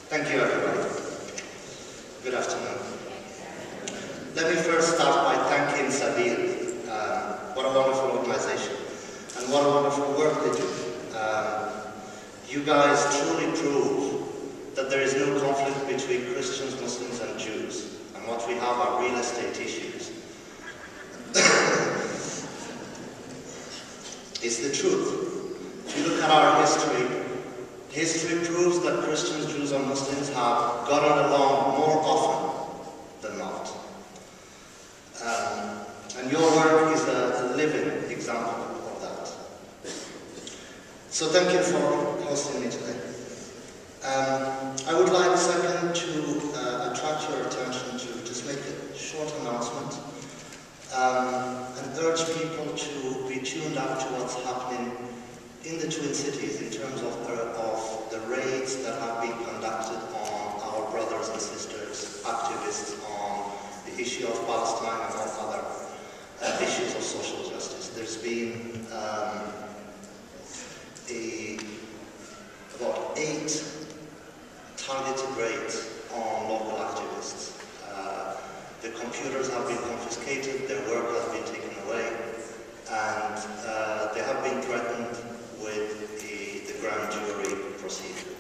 Thank you, everybody. Good afternoon. Let me first start by thanking Sabir. What a wonderful organization, and what a wonderful work they do. You guys truly prove that there is no conflict between Christians, Muslims, and Jews, and what we have are real estate issues. It's the truth. If you look at our history proves that Christians, Jews, and Muslims have gotten along more often than not. And your work is a living example of that. So thank you for hosting me today. I would like, second, to attract your attention to just make a short announcement and urge people to be tuned up to what's happening in the Twin Cities in terms of the raids that have been conducted on our brothers and sisters, activists on the issue of Palestine and all other issues of social justice. There's been about 8 targeted raids on local activists. Their computers have been confiscated, their work has been taken away, and they have been threatened with the grand jury procedure.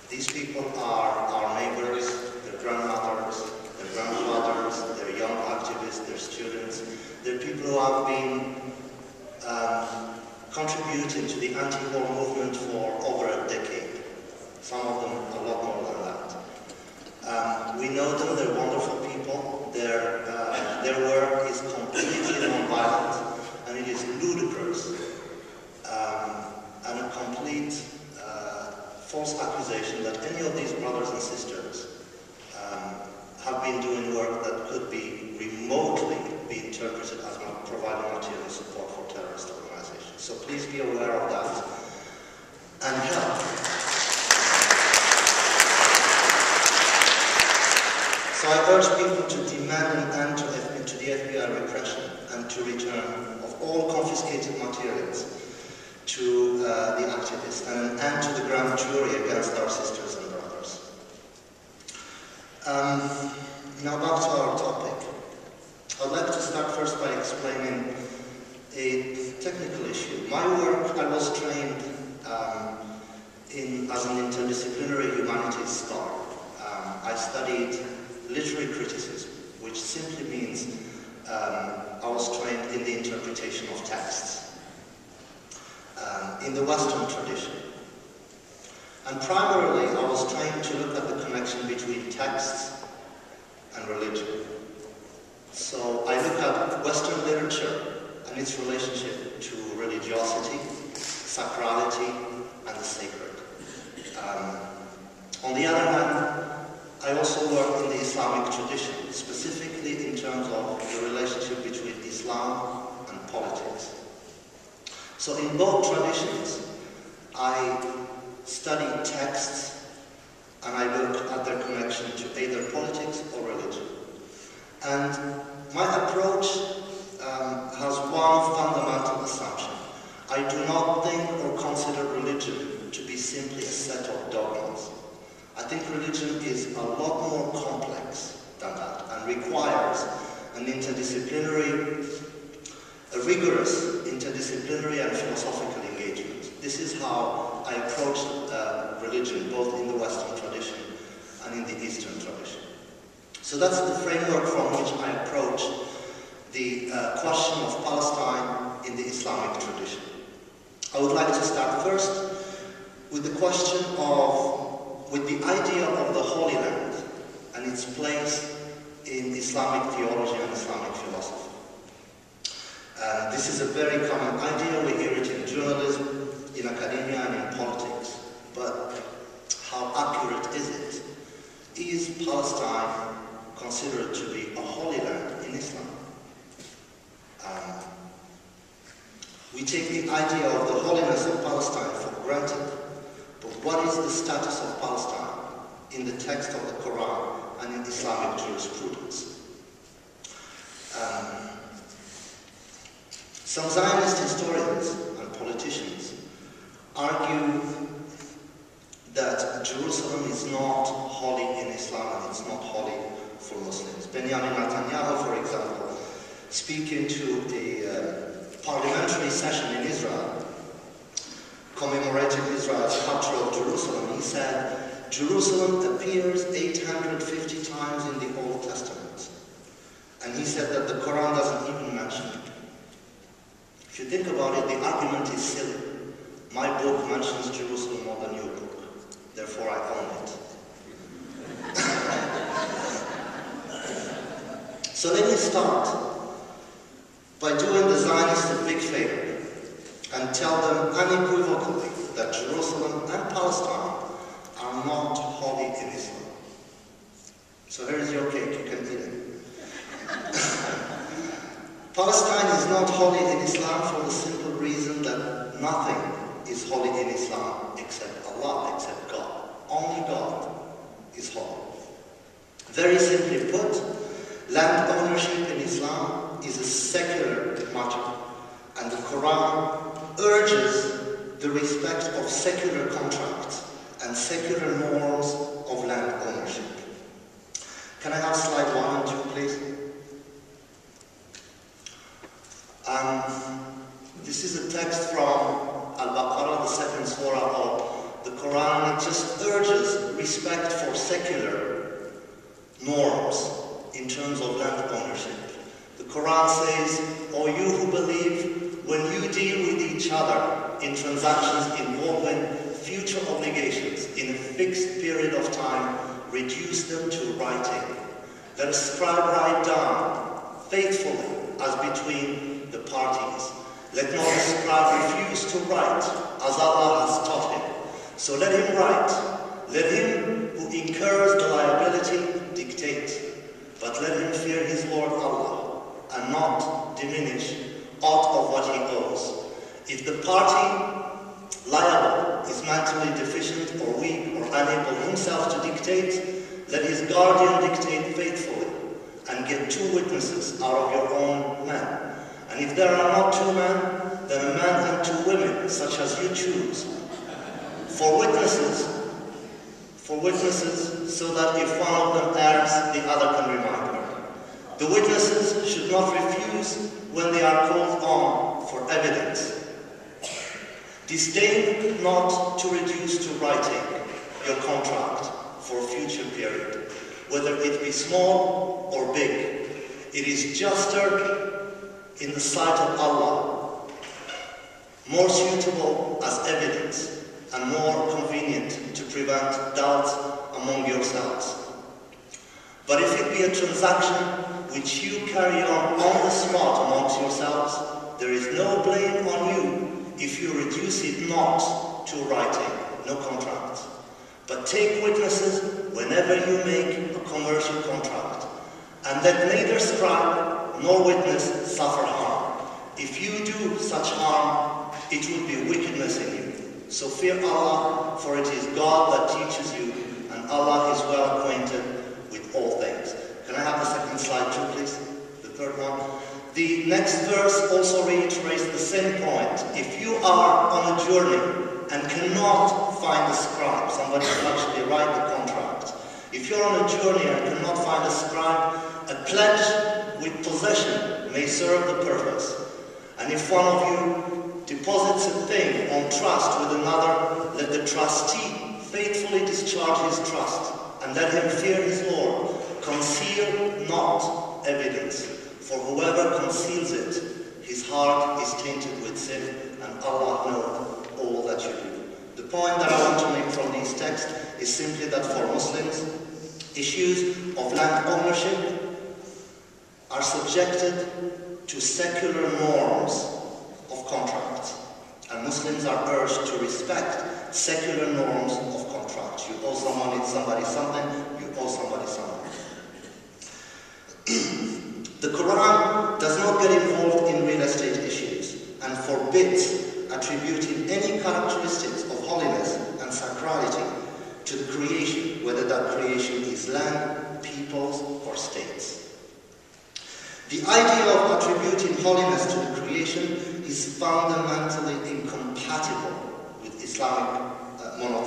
These people are our neighbors, their grandmothers, their grandfathers, they're young activists, they're students. They're people who have been contributing to the anti-war movement for over a decade. Some of them a lot more than that. We know them, they're wonderful people. Their work is completely non-violent, and it is ludicrous and a complete false accusation that any of these brothers and sisters have been doing work that could be remotely be interpreted as providing material support for terrorist organizations. So please be aware of that and help. So I urge people to demand an end to the FBI repression and to return of all confiscated materials to the activists, and an end to the grand jury against our sisters and brothers. Now back to our topic. I'd like to start first by explaining a technical issue. My work, I was trained as an interdisciplinary humanities scholar. I studied literary criticism, which simply means I was trained in the interpretation of texts in the Western tradition. And primarily, I was trained to look at the connection between texts and religion. So I look at Western literature and its relationship to religiosity, sacrality, and the sacred. On the other hand, I also work in the Islamic tradition, specifically in terms of the relationship between Islam and politics. So in both traditions, I study texts and I look at their connection to either politics or religion. And my approach has one fundamental assumption. I do not think or consider religion to be simply a set of dogmas. I think religion is a lot more complex than that and requires an a rigorous interdisciplinary and philosophical engagement. This is how I approach religion, both in the Western tradition and in the Eastern tradition. So that's the framework from which I approach the question of Palestine in the Islamic tradition. I would like to start first with the idea of the Holy Land and its place in Islamic theology and Islamic philosophy. This is a very common idea. We hear it in journalism, in academia, and in politics. But how accurate is it? Is Palestine considered to be a holy land in Islam? We take the idea of the holiness of Palestine for granted, but what is the status of Palestine in the text of the Quran and in Islamic jurisprudence? Some Zionist historians and politicians argue that Jerusalem is not holy in Islam and it's not holy for Muslims. Benjamin Netanyahu, for example, speaking to a parliamentary session in Israel, commemorating Israel's capture of Jerusalem, he said, Jerusalem appears 850 times in the Old Testament. And he said that the Quran doesn't even mention it. If you think about it, the argument is silly. My book mentions Jerusalem more than your book. Therefore, I own it. So let me start by doing the Zionists a big favor and tell them unequivocally that Jerusalem and Palestine are not holy in Islam. So here is your cake, you can eat it. Palestine is not holy in Islam for the simple reason that nothing is holy in Islam except Allah, except God. Only God is holy. Very simply put, land ownership in Islam is a secular matter, and the Quran urges the respect of secular contracts and secular norms of land ownership. Can I have slide 1 and 2, please? This is a text from Al-Baqarah, the second surah of the Quran, and it just urges respect for secular norms in terms of land ownership. The Quran says, "O you who believe, when you deal with each other in transactions involving future obligations in a fixed period of time, reduce them to writing. Let a scribe write down faithfully as between the parties. Let not the scribe refuse to write as Allah has taught him. So let him write. Let him who incurs the liability dictate. But let him fear his Lord Allah and not diminish aught of what he owes. If the party liable is mentally deficient or weak or unable himself to dictate, let his guardian dictate faithfully and get 2 witnesses out of your own men. And if there are not 2 men, then a man and 2 women, such as you choose, for witnesses, so that if one of them errs, the other can remind her. The witnesses should not refuse when they are called on for evidence. Disdain not to reduce to writing your contract for a future period, whether it be small or big. It is juster in the sight of Allah, more suitable as evidence, and more convenient to prevent doubts among yourselves. But if it be a transaction which you carry on the spot amongst yourselves, there is no blame on you if you reduce it not to writing, no contract. But take witnesses whenever you make a commercial contract, and let neither scribe nor witness suffer harm. If you do such harm, it will be wickedness in you. So fear Allah, for it is God that teaches you, and Allah is well acquainted with all things. Can I have the second slide too, please? The third one. The next verse also reiterates the same point. If you are on a journey and cannot find a scribe, somebody will actually write the contract. If you're on a journey and cannot find a scribe, a pledge with possession may serve the purpose. And if one of you deposits a thing on trust with another, let the trustee faithfully discharge his trust, and let him fear his Lord. Conceal not evidence, for whoever conceals it, his heart is tainted with sin, and Allah knows all that you do. The point that I want to make from these texts is simply that for Muslims, issues of land ownership are subjected to secular norms of contract, and Muslims are urged to respect secular norms of contract. You owe somebody something, you owe somebody something. The Quran does not get involved in real estate issues and forbids attributing any characteristics of holiness and sacrality to the creation, whether that creation is land, peoples, or states. The idea of attributing holiness to the creation is fundamentally incompatible with Islamic monotheism.